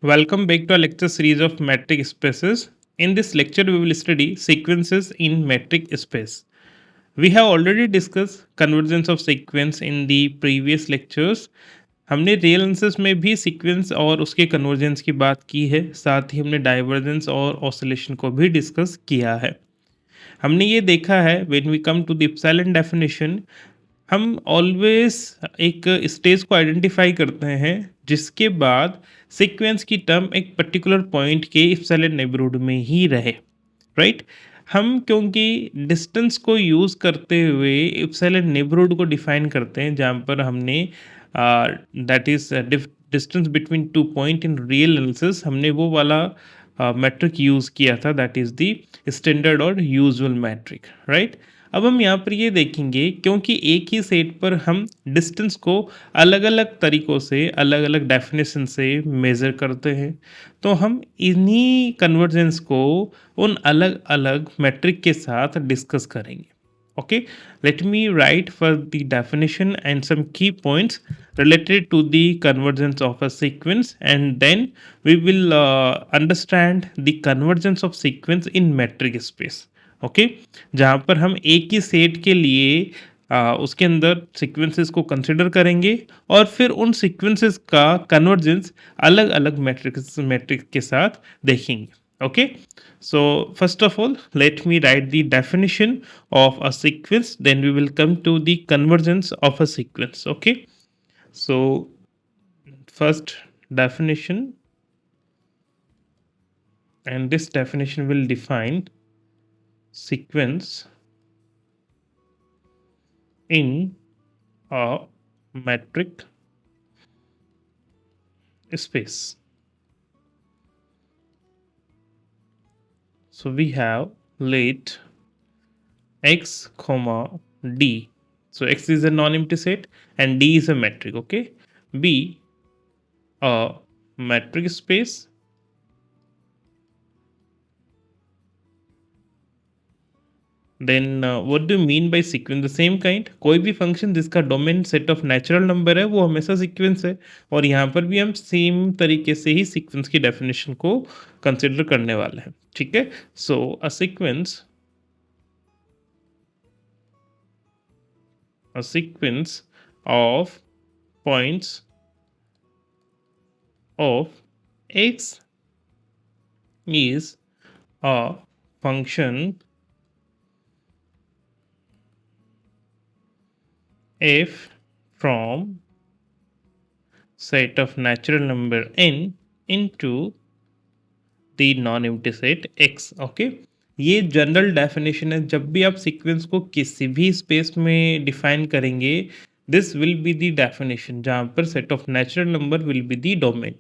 Welcome back to our lecture series of metric spaces. In this lecture, we will study sequences in metric space. We have already discussed convergence of sequence in the previous lectures. हमने real answers में भी sequence और उसके convergence की बात की है, साथ ही हमने डाइवर्जेंस और ऑसिलेशन को भी डिस्कस किया है। हमने ये देखा है when we come to the epsilon definition, हम ऑलवेज एक स्टेज को आइडेंटिफाई करते हैं जिसके बाद सीक्वेंस की टर्म एक पर्टिकुलर पॉइंट के एप्सिलॉन नेबरहुड में ही रहे, राइट। हम क्योंकि डिस्टेंस को यूज़ करते हुए एप्सिलॉन नेबरहुड को डिफाइन करते हैं जहाँ पर हमने that is distance between two point in real analysis, हमने वो वाला मैट्रिक यूज़ किया था, दैट इज़ द स्टैंडर्ड और यूजुअल मैट्रिक, राइट। अब हम यहाँ पर ये देखेंगे क्योंकि एक ही सेट पर हम डिस्टेंस को अलग अलग तरीक़ों से, अलग अलग डेफिनेशन से मेज़र करते हैं, तो हम इन्हीं कन्वर्जेंस को उन अलग अलग मैट्रिक के साथ डिस्कस करेंगे। Okay, let me write for the definition and some key points related to the convergence of a sequence, and then we will understand the convergence of sequence in metric space. Okay, जहाँ पर हम एक ही set के लिए उसके अंदर sequences को consider करेंगे और फिर उन सीक्वेंसेस का कन्वर्जेंस अलग अलग मैट्रिक्स के साथ देखेंगे। Okay, so first of all, let me write the definition of a sequence, then we will come to the convergence of a sequence. Okay, so first definition, and this definition will define sequence in a metric space. So we have let x comma d, so x is a non-empty set and d is a metric, okay, be a metric space then what do mean by sequence, the same kind, कोई भी function जिसका domain set of natural number है वो हमेशा sequence है, और यहाँ पर भी हम सेम तरीके से ही सीक्वेंस की डेफिनेशन को कंसिडर करने वाले हैं, ठीक है। So a sequence of points of x is a function f from set of natural number n into the non-empty set x. Okay, ये जनरल डेफिनेशन है। जब भी आप सीक्वेंस को किसी भी स्पेस में डिफाइन करेंगे, this will be the definition जहाँ पर set of natural number will be the domain,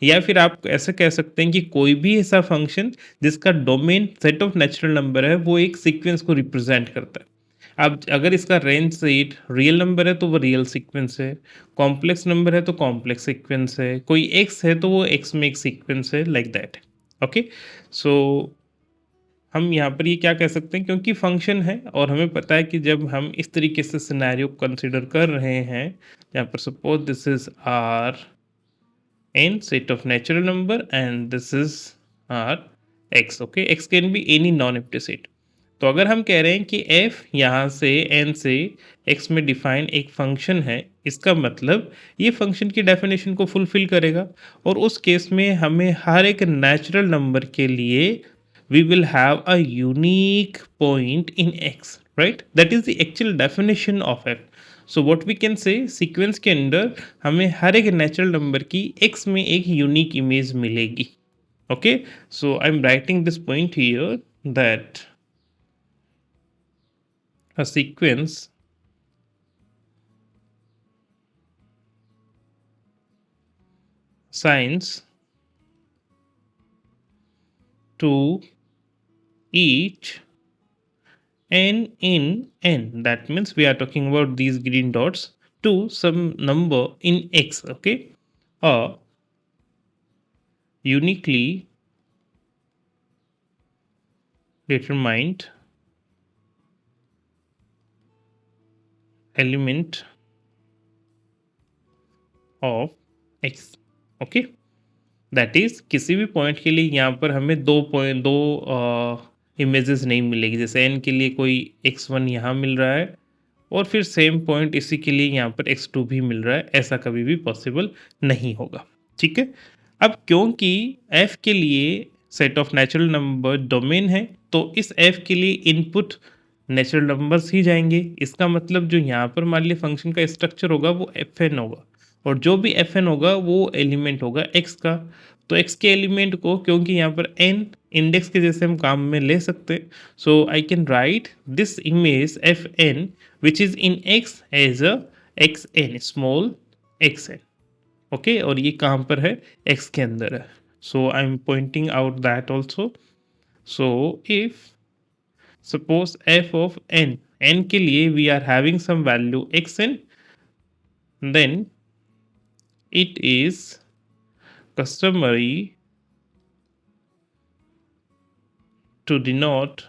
या फिर आप ऐसा कह सकते हैं कि कोई भी ऐसा फंक्शन जिसका domain set of natural number है वो एक सीक्वेंस को रिप्रेजेंट करता है। अब अगर इसका रेंज सेट रियल नंबर है तो वो रियल सीक्वेंस है, कॉम्प्लेक्स नंबर है तो कॉम्प्लेक्स सीक्वेंस है, कोई एक्स है तो वो एक्स में एक सीक्वेंस है, लाइक दैट। ओके, सो हम यहाँ पर ये क्या कह सकते हैं, क्योंकि फंक्शन है और हमें पता है कि जब हम इस तरीके से सिनेरियो कंसीडर कर रहे हैं, यहाँ पर suppose this is R n set of natural number and this is our x. okay, x can be any non-empty set. तो अगर हम कह रहे हैं कि f यहाँ से n से x में डिफाइन एक फंक्शन है, इसका मतलब ये फंक्शन की डेफिनेशन को फुलफिल करेगा, और उस केस में हमें हर एक नेचुरल नंबर के लिए we will have a unique point in x, right? That is the actual definition of f. So what we can say, sequence के अंदर हमें हर एक नेचुरल नंबर की x में एक यूनिक इमेज मिलेगी। Okay, so I am writing this point here that a sequence assigns to each n in n, that means we are talking about these green dots, to some number in x, okay, a uniquely determined element of x. Okay, that is किसी भी point के लिए यहाँ पर हमें दो images नहीं मिलेगी। जैसे एन के लिए कोई x1 यहाँ मिल रहा है और फिर सेम पॉइंट इसी के लिए यहाँ पर x2 भी मिल रहा है, ऐसा कभी भी पॉसिबल नहीं होगा। ठीक है, अब क्योंकि f के लिए set of natural number domain है, तो इस f के लिए इनपुट नेचुरल नंबर्स ही जाएंगे। इसका मतलब जो यहाँ पर मान लिया फंक्शन का स्ट्रक्चर होगा वो fn होगा, और जो भी fn होगा वो एलिमेंट होगा x का। तो x के एलिमेंट को, क्योंकि यहाँ पर n इंडेक्स के जैसे हम काम में ले सकते हैं, so I can write this image fn which is in x as a xn, small xn। Okay, और ये कहाँ पर है, x के अंदर है। So I am pointing out that also. So if suppose f of n के लिए we are having some value xn, then it is customary to denote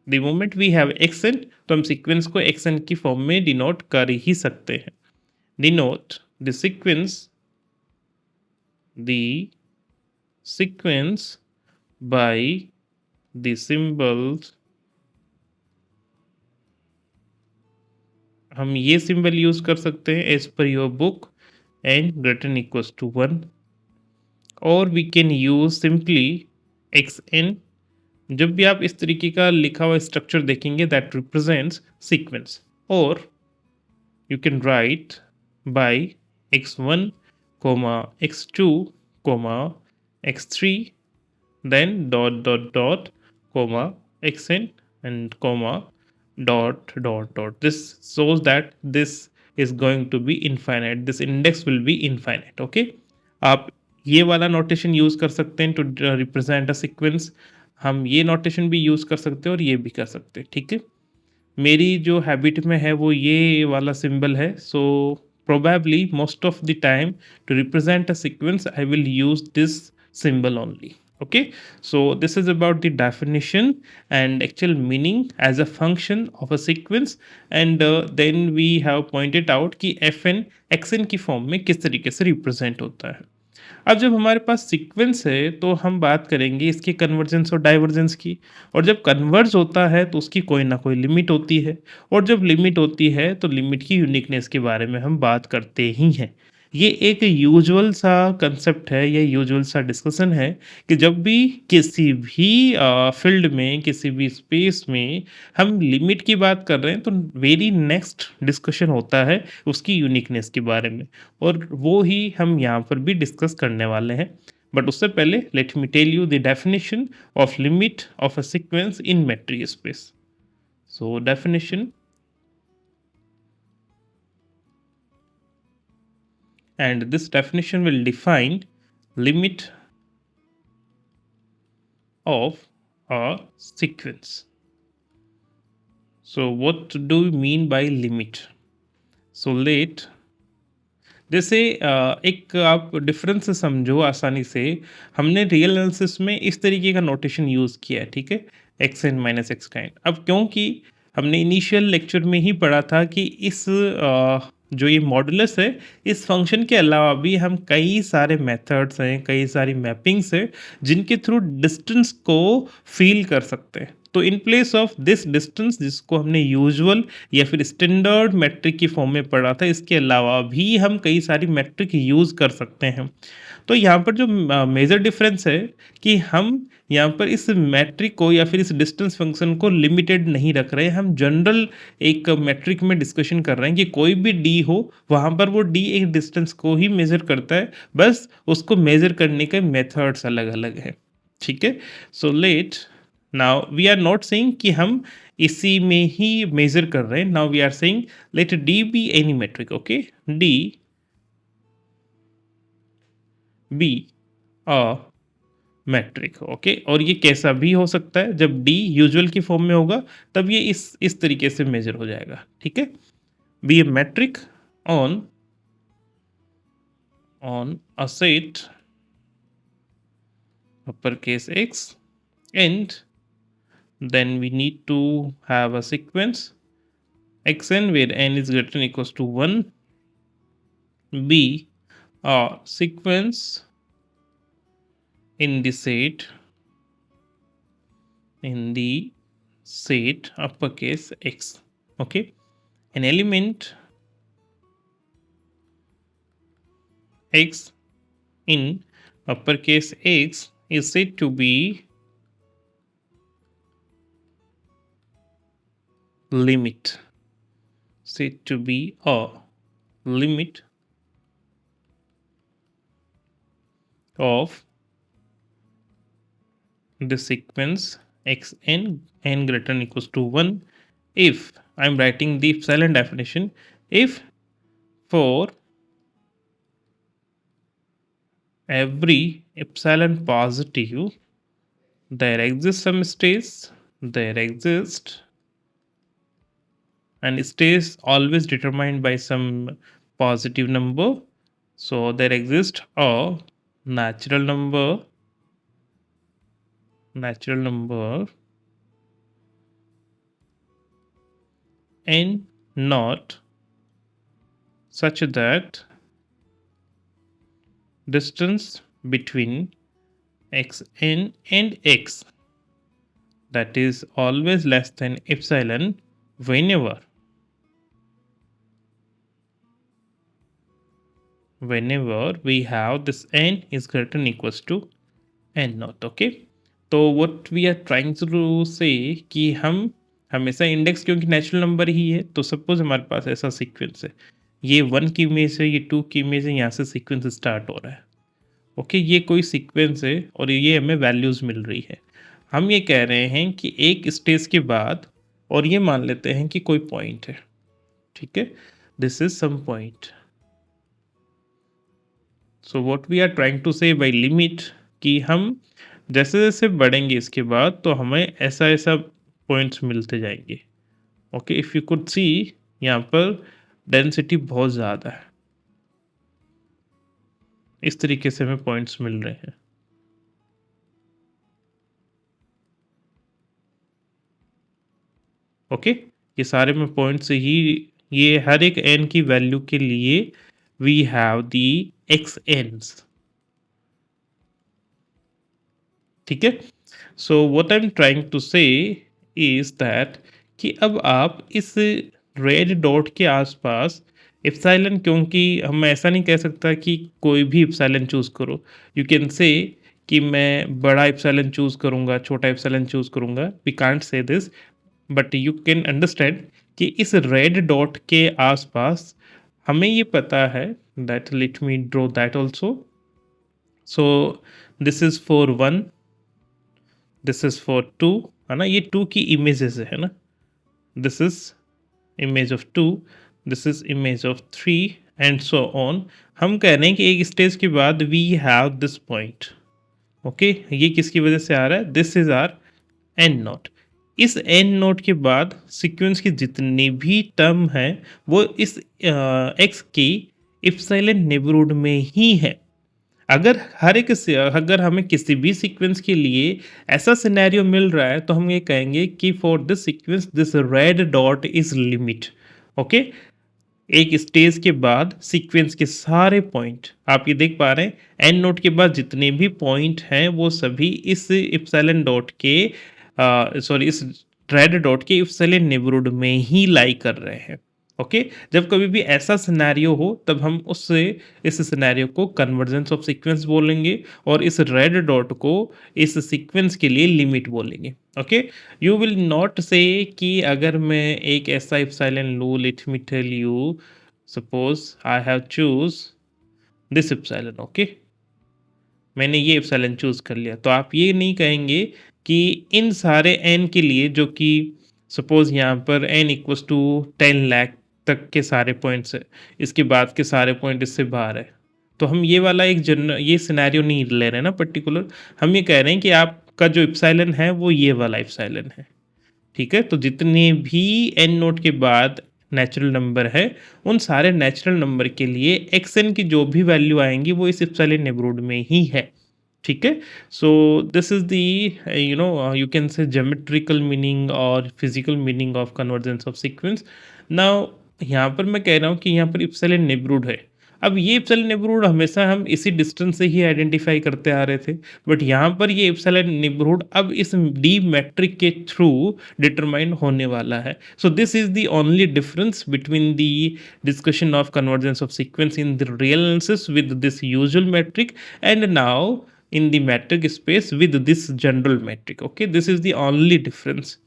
the moment we have xn, तो हम sequence को xn की form में denote कर ही सकते हैं। Denote the sequence by the symbols, हम ये सिंबल यूज कर सकते हैं as per your book and greater than equals to 1, और we can use simply xn। जब भी आप इस तरीके का लिखा हुआ स्ट्रक्चर देखेंगे दैट रिप्रेजेंट्स सीक्वेंस, और you can write by x1 comma x2 comma x3 then dot comma xn and comma dot. This shows that this is going to be infinite, this index will be infinite। okay, आप ये वाला notation use कर सकते हैं to represent a sequence, हम ये notation भी use कर सकते हैं और ये भी कर सकते हैं। ठीक है, मेरी जो हैबिट में है वो ये वाला सिंबल है। So probably most of the time to represent a sequence I will use this symbol only। okay, so this is about the definition and actual meaning as a function of a sequence, and then we have pointed out कि fn xn की form में किस तरीके से represent होता है। अब जब हमारे पास सीक्वेंस है तो हम बात करेंगे इसके कन्वर्जेंस और डाइवर्जेंस की, और जब कन्वर्ज होता है तो उसकी कोई ना कोई लिमिट होती है, और जब लिमिट होती है तो लिमिट की यूनिकनेस के बारे में हम बात करते ही हैं। ये एक यूजुअल सा कंसेप्ट है, ये यूजुअल सा डिस्कशन है कि जब भी किसी भी फील्ड में, किसी भी स्पेस में हम लिमिट की बात कर रहे हैं तो वेरी नेक्स्ट डिस्कशन होता है उसकी यूनिकनेस के बारे में, और वो ही हम यहाँ पर भी डिस्कस करने वाले हैं। बट उससे पहले let me tell you the definition of limit of a sequence in metric space. So definition, and this definition will define limit of a sequence। so what do we mean by limit? so let जैसे एक आप difference समझो आसानी से, हमने real analysis में इस तरीके का नोटेशन यूज़ किया है। ठीक है, x n minus x time. अब क्योंकि हमने इनिशियल लेक्चर में ही पढ़ा था कि इस जो ये मॉडुलस है, इस फंक्शन के अलावा भी हम कई सारे मेथड्स हैं, कई सारी मैपिंग्स हैं जिनके थ्रू डिस्टेंस को फील कर सकते हैं। तो in place of this distance, जिसको हमने यूजुअल या फिर स्टैंडर्ड मैट्रिक की फॉर्म में पढ़ा था, इसके अलावा भी हम कई सारी मैट्रिक यूज़ कर सकते हैं। तो यहाँ पर जो मेजर डिफरेंस है कि हम यहाँ पर इस मैट्रिक को या फिर इस डिस्टेंस फंक्शन को लिमिटेड नहीं रख रहे हैं, हम जनरल एक मैट्रिक में डिस्कशन कर रहे हैं कि कोई भी डी हो वहाँ पर वो डी एक डिस्टेंस को ही मेजर करता है, बस उसको मेजर करने के मेथड्स अलग अलग हैं। ठीक है, so let now we are not saying कि हम इसी में ही मेजर कर रहे हैं। Now we are saying let d be any metric. Okay, d be a metric. Okay, और ये कैसा भी हो सकता है, जब डी यूजुअल की फॉर्म में होगा तब ये इस तरीके से मेजर हो जाएगा। ठीक है, be a metric on a set uppercase x, and then we need to have a sequence xn where n is greater than equals to 1, b sequence in the set uppercase X. Okay, an element X in uppercase X is said to be limit, said to be a limit of the sequence xn n greater than equals to 1 if I'm writing the epsilon definition, if for every epsilon positive there exists some states, there exist, and states always determined by some positive number. So there exists a natural number n naught such that distance between xn and x, that is always less than epsilon whenever we have this n is greater than equals to n naught. Okay, तो what we are trying to say कि हम हमेशा index, क्योंकि natural number ही है, तो suppose हमारे पास ऐसा sequence है, ये 1 की इमेज है, ये 2 की इमेज है, यहाँ से सीक्वेंस स्टार्ट हो रहा है। ओके, ये कोई सीक्वेंस है और ये हमें वैल्यूज़ मिल रही है। हम ये कह रहे हैं कि एक स्टेज के बाद, और ये मान लेते हैं कि कोई पॉइंट है, ठीक है, this is some point. So what we are trying to say by limit कि हम जैसे जैसे बढ़ेंगे इसके बाद तो हमें ऐसा ऐसा पॉइंट्स मिलते जाएंगे। Okay, if you could see यहाँ पर डेंसिटी बहुत ज़्यादा है, इस तरीके से हमें पॉइंट्स मिल रहे हैं। ओके, ये सारे में पॉइंट्स ही, ये हर एक n की वैल्यू के लिए we have the x n's, ठीक है। So what I am trying to say is that कि अब आप इस रेड डॉट के आसपास एप्सिलॉन, क्योंकि हम ऐसा नहीं कह सकता कि कोई भी एप्सिलॉन चूज करो, यू कैन से कि मैं बड़ा एप्सिलॉन चूज करूंगा, छोटा एप्सिलॉन चूज करूंगा, we can't say this, but you can understand कि इस रेड डॉट के आसपास हमें ये पता है that, let me draw that also. So this is for 1, this is for 2, है ना, ये 2 की इमेजेस है ना, this is image of 2, this is image of 3 and so on. हम कह रहे हैं कि एक स्टेज के बाद we have this point. Okay, ये किसकी वजह से आ रहा है, this is our n naught. इस एन नोट के बाद सीक्वेंस की जितनी भी टर्म है वो इस एक्स की इप्सिलॉन नेबरहुड में ही है। अगर अगर हमें किसी भी सीक्वेंस के लिए ऐसा सिनेरियो मिल रहा है तो हम ये कहेंगे कि for this sequence this red dot is limit. Okay, एक स्टेज के बाद सीक्वेंस के सारे पॉइंट आप ये देख पा रहे हैं, एन नोट के बाद जितने भी पॉइंट हैं वो सभी इस इप्सिलॉन डॉट के इस रेड डॉट के इप्सिलॉन नेबरहुड में ही लाई कर रहे हैं। ओके, जब कभी भी ऐसा सिनेरियो हो तब हम उससे इस सिनेरियो को कन्वर्जेंस ऑफ सीक्वेंस बोलेंगे और इस रेड डॉट को इस सीक्वेंस के लिए लिमिट बोलेंगे। ओके, यू विल नॉट से कि अगर मैं एक ऐसा इप्सिलॉन लूँ, let me tell you, suppose I have choose this epsilon. Okay, मैंने ये इप्सिलॉन चूज कर लिया, तो आप ये नहीं कहेंगे कि इन सारे n के लिए, जो कि सपोज यहाँ पर n इक्वल्स टू 10 लाख तक के सारे पॉइंट्स है, इसके बाद के सारे पॉइंट इससे बाहर है, तो हम ये वाला एक ये सिनेरियो नहीं ले रहे हैं ना पर्टिकुलर, हम ये कह रहे हैं कि आपका जो इप्सिलॉन है वो ये वाला इप्सिलॉन है, ठीक है। तो जितने भी n नोट के बाद नेचुरल नंबर है उन सारे नेचुरल नंबर के लिए xn की जो भी वैल्यू आएंगी वो इस इप्सिलॉन नेबरहुड में ही है, ठीक है। So this is the you can say geometrical meaning और physical meaning of convergence of sequence. Now यहाँ पर मैं कह रहा हूँ कि यहाँ पर इप्सिलॉन नेबरहुड है, अब ये इप्सिलॉन नेबरहुड हमेशा हम इसी डिस्टेंस से ही आइडेंटिफाई करते आ रहे थे, बट यहाँ पर ये इप्सिलॉन नेबरहुड अब इस डी मैट्रिक के थ्रू डिटरमाइन होने वाला है. So this is the only difference between the discussion of convergence of sequence in the real analysis with this usual metric, and now in the metric space with this general metric. Okay, this is the only difference.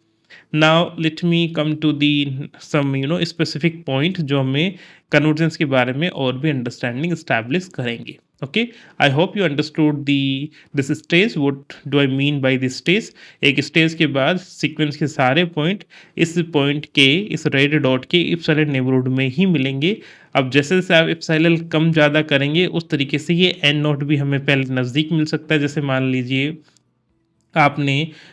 Now let me come to the some specific point जो हमें convergence के बारे में और भी understanding establish करेंगे. Okay, I hope you understood this stage. What do I mean by this stage? एक stage के बाद sequence के सारे point इस point के इस red dot के epsilon neighborhood में ही मिलेंगे. अब जैसे जैसे आप epsilon कम ज़्यादा करेंगे उस तरीके से ये n नॉट भी हमें पहले नज़दीक मिल सकता है. जैसे मान लीजिए आपने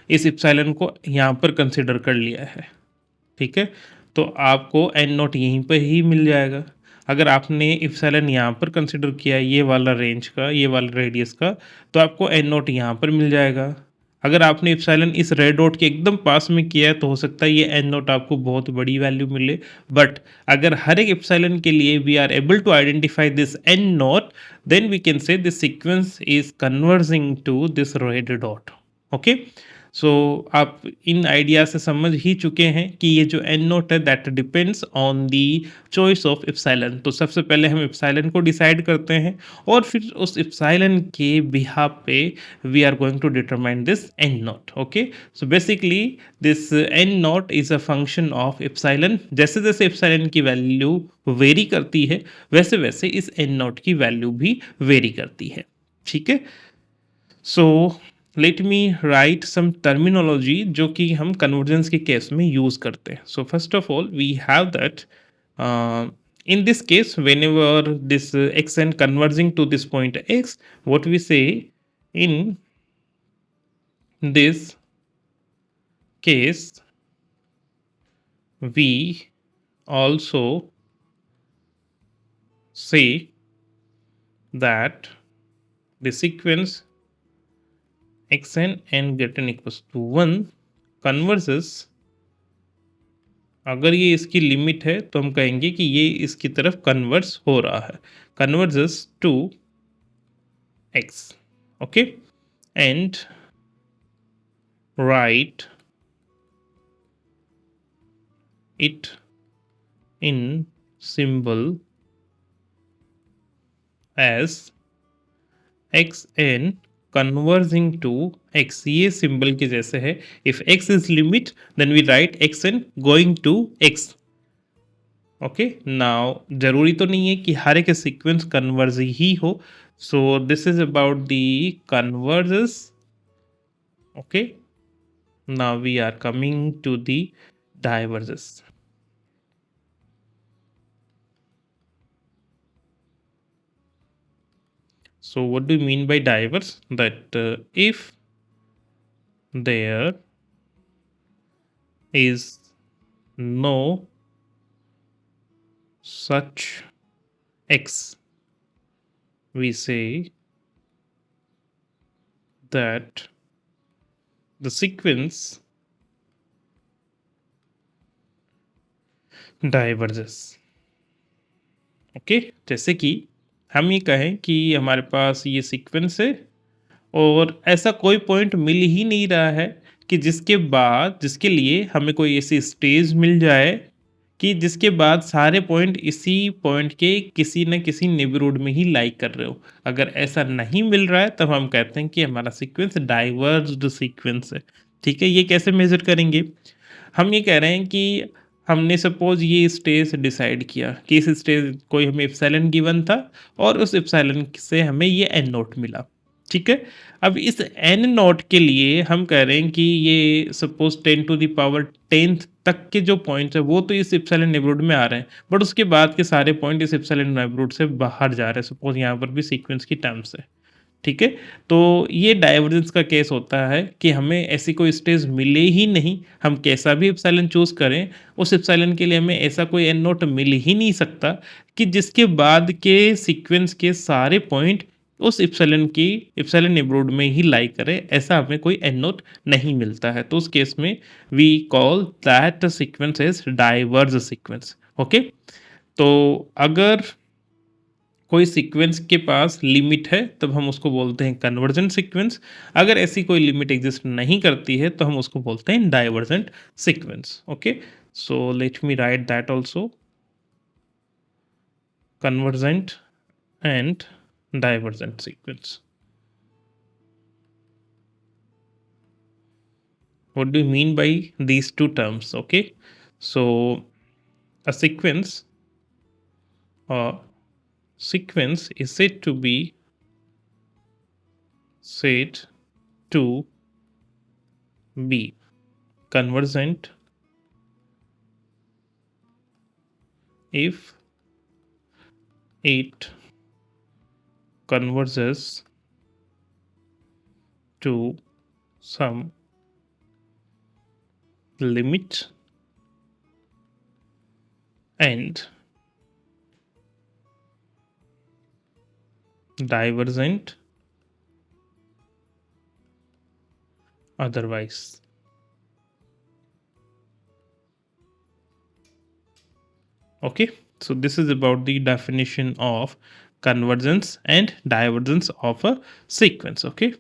इस इप्सिलॉन को यहाँ पर कंसिडर कर लिया है, ठीक है, तो आपको एन नॉट यहीं पर ही मिल जाएगा. अगर आपने इप्सिलॉन यहाँ पर कंसिडर किया ये वाला रेंज का, ये वाला रेडियस का, तो आपको एन नॉट यहाँ पर मिल जाएगा. अगर आपने इप्सिलॉन इस रेड डॉट के एकदम पास में किया है तो हो सकता है ये एन नॉट आपको बहुत बड़ी वैल्यू मिले. बट अगर हर एक इप्सिलॉन के लिए we are able to identify this N naught, then we can say this sequence is converging to this red dot. Okay, so आप इन आइडिया से समझ ही चुके हैं कि ये जो एन नोट है that depends on the choice of epsilon. तो सबसे पहले हम इप्सिलॉन को डिसाइड करते हैं और फिर उस इप्सिलॉन के बिहाफ पे we are going to determine this n naught. Okay, so basically this n naught is a function of epsilon. जैसे जैसे इप्सिलॉन की वैल्यू वेरी करती है वैसे वैसे इस एन नोट की वैल्यू भी वेरी करती है. ठीक है, सो लेट मी राइट सम टर्मिनोलॉजी जो कि हम कन्वर्जेंस के केस में यूज करते हैं. So first of all we have that in this case whenever this xn converging to this point x, what we say in this case we also say that the sequence xn and greater than equals to 1 converges. अगर ये इसकी limit है तो हम कहेंगे कि ये इसकी तरफ कन्वर्स हो रहा है, converges to x. Okay, and write it in symbol as xn converging to x. ये सिंबल के जैसे है. If x is limit then we write xn going to x. Okay, now जरूरी तो नहीं है कि हर एक सीक्वेंस कन्वर्ज ही हो. So this is about the convergence. Okay, now we are coming to the divergence. So what do you mean by diverse? That if there is no such x, we say that the sequence diverges. Okay, जैसे कि हम ये कहें कि हमारे पास ये sequence है और ऐसा कोई पॉइंट मिल ही नहीं रहा है कि जिसके लिए हमें कोई ऐसी स्टेज मिल जाए कि जिसके बाद सारे पॉइंट इसी पॉइंट के किसी न किसी नेबरहुड में ही लाइक कर रहे हो. अगर ऐसा नहीं मिल रहा है तब हम कहते हैं कि हमारा सीक्वेंस डाइवर्ज्ड सीक्वेंस है. ठीक है, ये कैसे मेजर करेंगे? हम ये कह रहे हैं कि हमने सपोज ये स्टेज डिसाइड किया कि इस स्टेज कोई हमें एप्सिलॉन गिवन था और उस एप्सिलॉन से हमें ये एन नोट मिला. ठीक है, अब इस एन नोट के लिए हम कह रहे हैं कि ये सपोज 10 टू द पावर 10 तक के जो पॉइंट्स है वो तो इस एप्सिलॉन नेबरहुड में आ रहे हैं, बट उसके बाद के सारे पॉइंट इस एप्सिलॉन नेबरहुड से बाहर जा रहे हैं. सपोज यहाँ पर भी सीक्वेंस की टर्म्स है. ठीक है, तो ये डाइवर्जेंस का केस होता है कि हमें ऐसी कोई स्टेज मिले ही नहीं. हम कैसा भी एप्सिलॉन चूज करें उस एप्सिलॉन के लिए हमें ऐसा कोई एन नोट मिल ही नहीं सकता कि जिसके बाद के सीक्वेंस के सारे पॉइंट उस एप्सिलॉन नेबरहुड में ही लाई करे. ऐसा हमें कोई एन नोट नहीं मिलता है. तो उस केस में we call that sequence as diverge sequence. Okay, तो अगर कोई सीक्वेंस के पास लिमिट है तब हम उसको बोलते हैं कन्वर्जेंट सीक्वेंस। अगर ऐसी कोई लिमिट एग्जिस्ट नहीं करती है तो हम उसको बोलते हैं divergent sequence. Okay, so let me right that also, convergent and divergent sequence. What do you mean by these two terms? Okay, so a sequence is said to be convergent if it converges to some limit and divergent otherwise. Okay, so this is about the definition of convergence and divergence of a sequence. Okay.